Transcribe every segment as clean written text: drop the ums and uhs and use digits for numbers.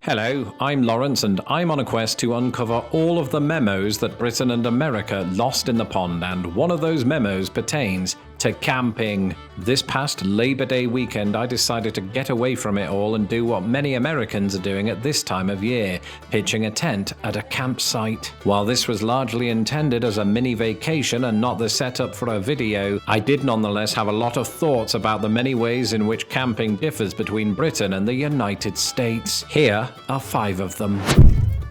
Hello, I'm Lawrence and I'm on a quest to uncover all of the memos that Britain and America lost in the pond, and one of those memos pertains to camping. This past Labor Day weekend, I decided to get away from it all and do what many Americans are doing at this time of year, pitching a tent at a campsite. While this was largely intended as a mini vacation and not the setup for a video, I did nonetheless have a lot of thoughts about the many ways in which camping differs between Britain and the United States. Here are 5 of them.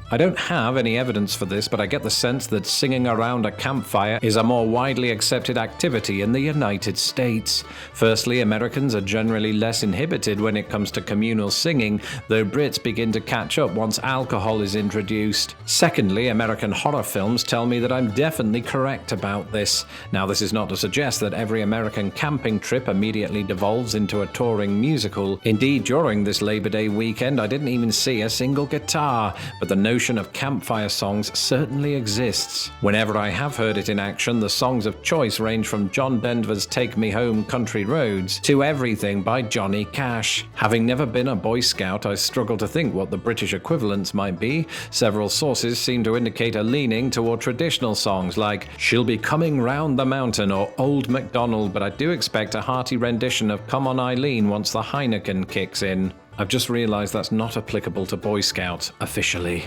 I don't have any evidence for this, but I get the sense that singing around a campfire is a more widely accepted activity in the United States. Firstly, Americans are generally less inhibited when it comes to communal singing, though Brits begin to catch up once alcohol is introduced. Secondly, American horror films tell me that I'm definitely correct about this. Now, this is not to suggest that every American camping trip immediately devolves into a touring musical. Indeed, during this Labor Day weekend, I didn't even see a single guitar, but the notion of campfire songs certainly exists. Whenever I have heard it in action, the songs of choice range from John Denver's Take Me Home Country Roads to Everything by Johnny Cash. Having never been a Boy Scout, I struggle to think what the British equivalents might be. Several sources seem to indicate a leaning toward traditional songs like She'll Be Coming Round the Mountain or Old MacDonald, but I do expect a hearty rendition of Come On Eileen once the Heineken kicks in. I've just realised that's not applicable to Boy Scouts officially.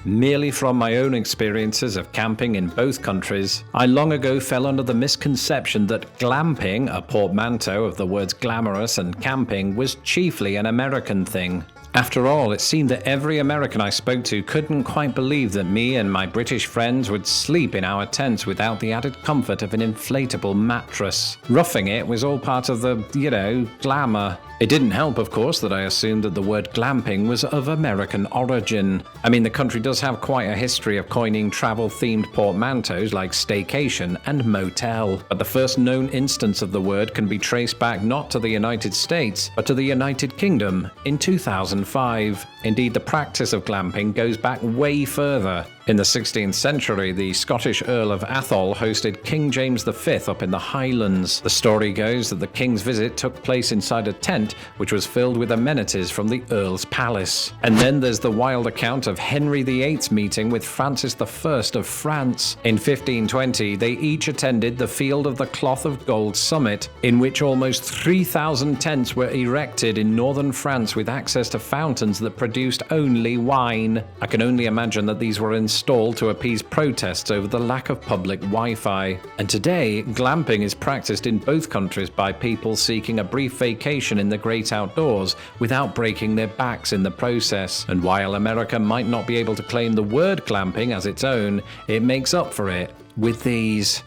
Merely from my own experiences of camping in both countries, I long ago fell under the misconception that glamping, a portmanteau of the words glamorous and camping, was chiefly an American thing. After all, it seemed that every American I spoke to couldn't quite believe that me and my British friends would sleep in our tents without the added comfort of an inflatable mattress. Roughing it was all part of the, glamour. It didn't help, of course, that I assumed that the word glamping was of American origin. I mean, the country does have quite a history of coining travel-themed portmanteaus like staycation and motel. But the first known instance of the word can be traced back not to the United States, but to the United Kingdom in 2005. Indeed, the practice of glamping goes back way further. In the 16th century, the Scottish Earl of Atholl hosted King James V up in the Highlands. The story goes that the king's visit took place inside a tent which was filled with amenities from the Earl's palace. And then there's the wild account of Henry VIII's meeting with Francis I of France. In 1520, they each attended the Field of the Cloth of Gold summit, in which almost 3,000 tents were erected in northern France with access to fountains that produced only wine. I can only imagine that these were installed to appease protests over the lack of public Wi-Fi. And today, glamping is practiced in both countries by people seeking a brief vacation in the great outdoors without breaking their backs in the process. And while America might not be able to claim the word glamping as its own, it makes up for it with these.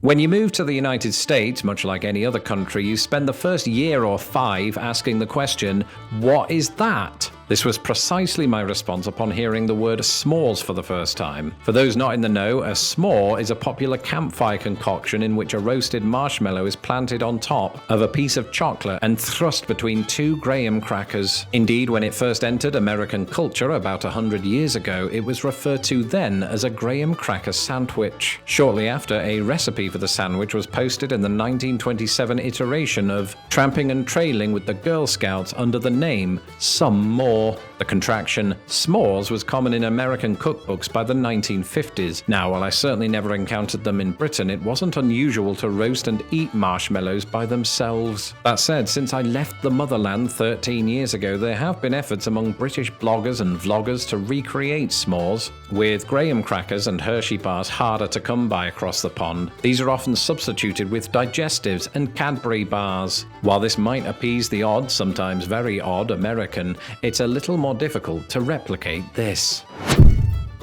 When you move to the United States, much like any other country, you spend the first year or 5 asking the question, what is that? This was precisely my response upon hearing the word s'mores for the first time. For those not in the know, a s'more is a popular campfire concoction in which a roasted marshmallow is planted on top of a piece of chocolate and thrust between 2 graham crackers. Indeed, when it first entered American culture about 100 years ago, it was referred to then as a graham cracker sandwich. Shortly after, a recipe for the sandwich was posted in the 1927 iteration of Tramping and Trailing with the Girl Scouts under the name Some More. The contraction s'mores was common in American cookbooks by the 1950s. Now, while I certainly never encountered them in Britain, it wasn't unusual to roast and eat marshmallows by themselves. That said, since I left the motherland 13 years ago, there have been efforts among British bloggers and vloggers to recreate s'mores. With graham crackers and Hershey bars harder to come by across the pond, these are often substituted with digestives and Cadbury bars. While this might appease the odd, sometimes very odd, American, it's a little more difficult to replicate this.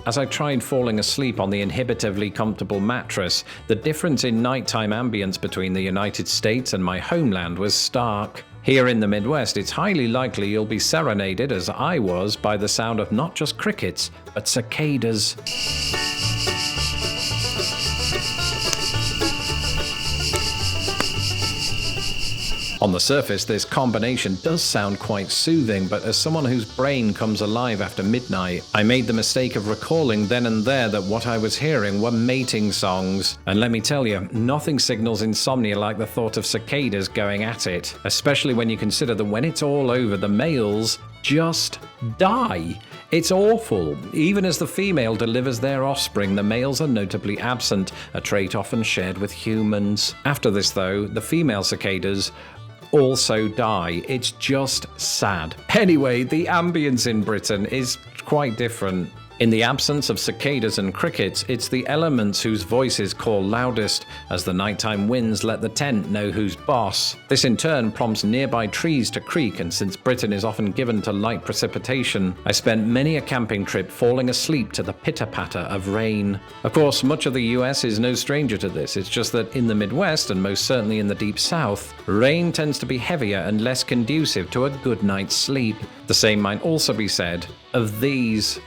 As I tried falling asleep on the inhibitively comfortable mattress, the difference in nighttime ambience between the United States and my homeland was stark. Here in the Midwest, it's highly likely you'll be serenaded, as I was, by the sound of not just crickets, but cicadas. On On the surface, this combination does sound quite soothing, but as someone whose brain comes alive after midnight, I made the mistake of recalling then and there that what I was hearing were mating songs. And let me tell you, nothing signals insomnia like the thought of cicadas going at it, especially when you consider that when it's all over, the males just die. It's awful. Even as the female delivers their offspring, the males are notably absent, a trait often shared with humans. After this, though, the female cicadas also die. It's just sad. Anyway, the ambience in Britain is quite different. In the absence of cicadas and crickets, it's the elements whose voices call loudest as the nighttime winds let the tent know who's boss. This in turn prompts nearby trees to creak, and since Britain is often given to light precipitation, I spent many a camping trip falling asleep to the pitter-patter of rain. Of course, much of the US is no stranger to this. It's just that in the Midwest, and most certainly in the Deep South, rain tends to be heavier and less conducive to a good night's sleep. The same might also be said of these.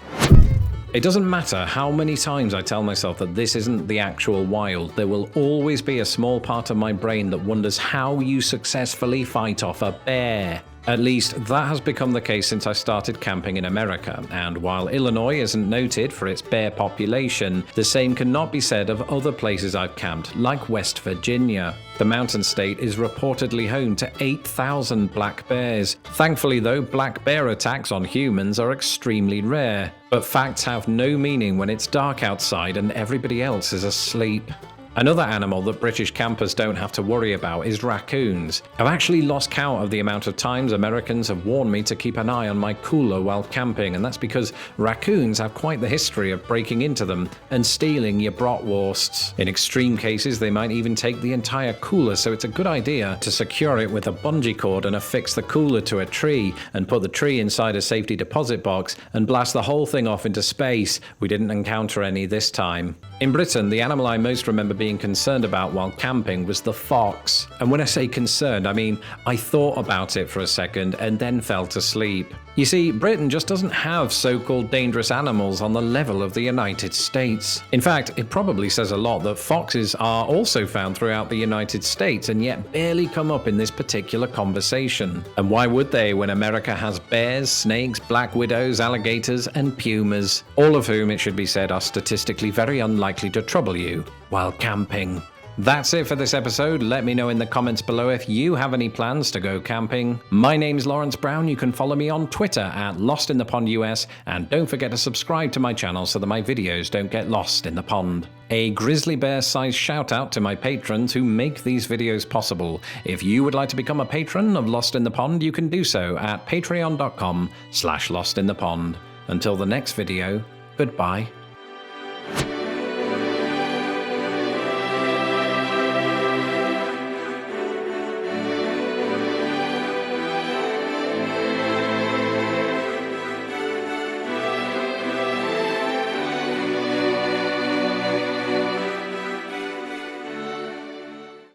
It doesn't matter how many times I tell myself that this isn't the actual wild, there will always be a small part of my brain that wonders how you successfully fight off a bear. At least, that has become the case since I started camping in America, and while Illinois isn't noted for its bear population, the same cannot be said of other places I've camped, like West Virginia. The mountain state is reportedly home to 8,000 black bears. Thankfully though, black bear attacks on humans are extremely rare, but facts have no meaning when it's dark outside and everybody else is asleep. Another animal that British campers don't have to worry about is raccoons. I've actually lost count of the amount of times Americans have warned me to keep an eye on my cooler while camping, and that's because raccoons have quite the history of breaking into them and stealing your bratwursts. In extreme cases, they might even take the entire cooler, so it's a good idea to secure it with a bungee cord and affix the cooler to a tree and put the tree inside a safety deposit box and blast the whole thing off into space. We didn't encounter any this time. In Britain, the animal I most remember being concerned about while camping was the fox. And when I say concerned, I mean I thought about it for a second and then fell asleep. You see, Britain just doesn't have so-called dangerous animals on the level of the United States. In fact, it probably says a lot that foxes are also found throughout the United States and yet barely come up in this particular conversation. And why would they when America has bears, snakes, black widows, alligators, and pumas, all of whom, it should be said, are statistically very unlikely to trouble you while camping. That's it for this episode. Let me know in the comments below if you have any plans to go camping. My name's Lawrence Brown. You can follow me on Twitter at LostInThePondUS, and don't forget to subscribe to my channel so that my videos don't get lost in the pond. A grizzly bear-sized shout out to my patrons who make these videos possible. If you would like to become a patron of Lost in the Pond, you can do so at patreon.com/LostInThePond. Until the next video, goodbye.